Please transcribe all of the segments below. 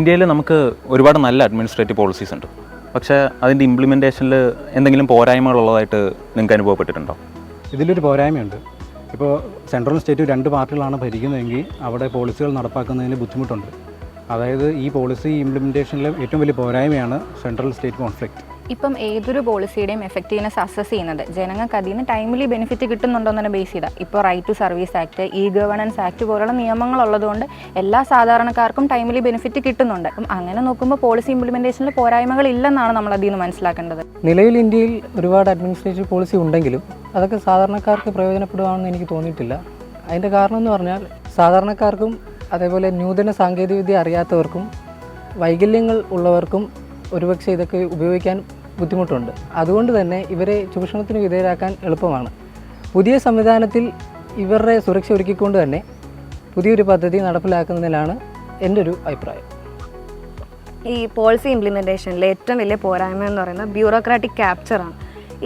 ഇന്ത്യയിൽ നമുക്ക് ഒരുപാട് നല്ല അഡ്മിനിസ്ട്രേറ്റീവ് പോളിസീസ് ഉണ്ട്. പക്ഷേ അതിൻ്റെ ഇംപ്ലിമെൻറ്റേഷനിൽ എന്തെങ്കിലും പോരായ്മകളുള്ളതായിട്ട് നിങ്ങൾക്ക് അനുഭവപ്പെട്ടിട്ടുണ്ടോ? ഇതിലൊരു പോരായ്മയുണ്ട്. ഇപ്പോൾ സെൻട്രലും സ്റ്റേറ്റും രണ്ട് പാർട്ടികളാണ് ഭരിക്കുന്നതെങ്കിൽ അവിടെ പോളിസികൾ നടപ്പാക്കുന്നതിന് ബുദ്ധിമുട്ടുണ്ട്. അതായത് ഈ പോളിസി ഇംപ്ലിമെൻറ്റേഷനിലെ ഏറ്റവും വലിയ പോരായ്മയാണ് സെൻട്രൽ സ്റ്റേറ്റ് കോൺഫ്ലിക്റ്റ്. ഇപ്പം ഏതൊരു പോളിസിയുടെയും എഫക്റ്റീവ്നെസ് അസസ് ചെയ്യുന്നത് ജനങ്ങൾക്ക് അതിൽ നിന്ന് ടൈംലി ബെനിഫിറ്റ് കിട്ടുന്നുണ്ടോ എന്നതിനെ ബേസ് ചെയ്താൽ. ഇപ്പോൾ right to service act, e governance act പോലുള്ള നിയമങ്ങളുള്ളതുകൊണ്ട് എല്ലാ സാധാരണക്കാർക്കും ടൈംലി ബെനിഫിറ്റ് കിട്ടുന്നുണ്ട്. അപ്പം അങ്ങനെ നോക്കുമ്പോൾ പോളിസി ഇംപ്ലിമെൻറ്റേഷനിൽ പോരായ്മകൾ ഇല്ലെന്നാണ് നമ്മൾ അതിൽ നിന്ന് മനസ്സിലാക്കേണ്ടത്. നിലവിൽ ഇന്ത്യയിൽ ഒരുപാട് അഡ്മിനിസ്ട്രേറ്റീവ് പോളിസി ഉണ്ടെങ്കിലും അതൊക്കെ സാധാരണക്കാർക്ക് പ്രയോജനപ്പെടുകയാണെന്ന് എനിക്ക് തോന്നിയിട്ടില്ല. അതിൻ്റെ കാരണം എന്ന് പറഞ്ഞാൽ സാധാരണക്കാർക്കും അതേപോലെ നൂതന സാങ്കേതികവിദ്യ അറിയാത്തവർക്കും വൈകല്യങ്ങൾ ഉള്ളവർക്കും ഒരുപക്ഷെ ഇതൊക്കെ ഉപയോഗിക്കാൻ ബുദ്ധിമുട്ടുണ്ട്. അതുകൊണ്ട് തന്നെ ഇവരെ ചൂഷണത്തിന് വിധേയരാക്കാൻ എളുപ്പമാണ്. പുതിയ സംവിധാനത്തിൽ ഇവരുടെ സുരക്ഷ ഒരുക്കിക്കൊണ്ട് തന്നെ പുതിയൊരു പദ്ധതി നടപ്പിലാക്കുന്നതിലാണ് എൻ്റെ ഒരു അഭിപ്രായം. ഈ പോളിസി ഇംപ്ലിമെൻറ്റേഷനിലെ ഏറ്റവും വലിയ പോരായ്മ എന്ന് പറയുന്നത് ബ്യൂറോക്രാറ്റിക് ക്യാപ്ചറാണ്.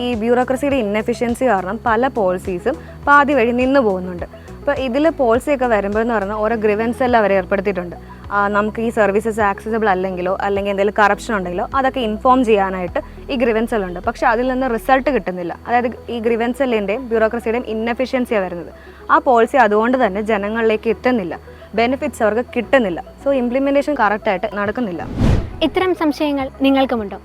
ഈ ബ്യൂറോക്രസിയുടെ ഇന്നെഫിഷ്യൻസി കാരണം പല പോളിസീസും പാതി വഴി നിന്ന് പോകുന്നുണ്ട്. അപ്പോൾ ഇതിൽ പോളിസിയൊക്കെ വരുമ്പോൾ എന്ന് പറഞ്ഞാൽ ഓരോ ഗ്രിവൻസ് എല്ലാം അവർ ഏർപ്പെടുത്തിയിട്ടുണ്ട്. നമുക്ക് ഈ സർവീസസ് ആക്സസിബിൾ അല്ലെങ്കിലോ അല്ലെങ്കിൽ എന്തെങ്കിലും കറപ്ഷൻ ഉണ്ടെങ്കിലോ അതൊക്കെ ഇൻഫോം ചെയ്യാനായിട്ട് ഈ ഗ്രിവൻസ് എല്ലാം ഉണ്ട്. പക്ഷേ അതിൽ നിന്ന് റിസൾട്ട് കിട്ടുന്നില്ല. അതായത് ഈ ഗ്രിവൻസ് എല്ലിൻ്റെയും ബ്യൂറോക്രസിയുടെയും ഇന്നെഫിഷ്യൻസിയാണ് വരുന്നത്. ആ പോളിസി അതുകൊണ്ട് തന്നെ ജനങ്ങളിലേക്ക് എത്തുന്നില്ല, ബെനിഫിറ്റ്സ് അവർക്ക് കിട്ടുന്നില്ല. സോ ഇംപ്ലിമെൻറ്റേഷൻ കറക്റ്റായിട്ട് നടക്കുന്നില്ല. ഇത്തരം സംശയങ്ങൾ നിങ്ങൾക്കുമുണ്ടോ?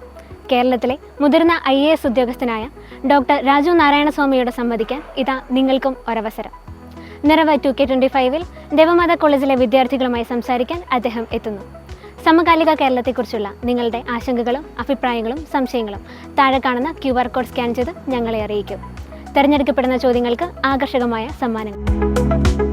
കേരളത്തിലെ മുതിർന്ന IAS ഉദ്യോഗസ്ഥനായ ഡോക്ടർ രാജു നാരായണസ്വാമിയോട് സംവദിക്കാൻ ഇതാ നിങ്ങൾക്കും ഒരവസരം. നിറവ് 2K25 ദേവമാതാ കോളേജിലെ വിദ്യാർത്ഥികളുമായി സംസാരിക്കാൻ അദ്ദേഹം എത്തുന്നു. സമകാലിക കേരളത്തെക്കുറിച്ചുള്ള നിങ്ങളുടെ ആശങ്കകളും അഭിപ്രായങ്ങളും സംശയങ്ങളും താഴെ കാണുന്ന QR കോഡ് സ്കാൻ ചെയ്ത് ഞങ്ങളെ അറിയിക്കും. തിരഞ്ഞെടുക്കപ്പെടുന്ന ചോദ്യങ്ങൾക്ക് ആകർഷകമായ സമ്മാനങ്ങൾ.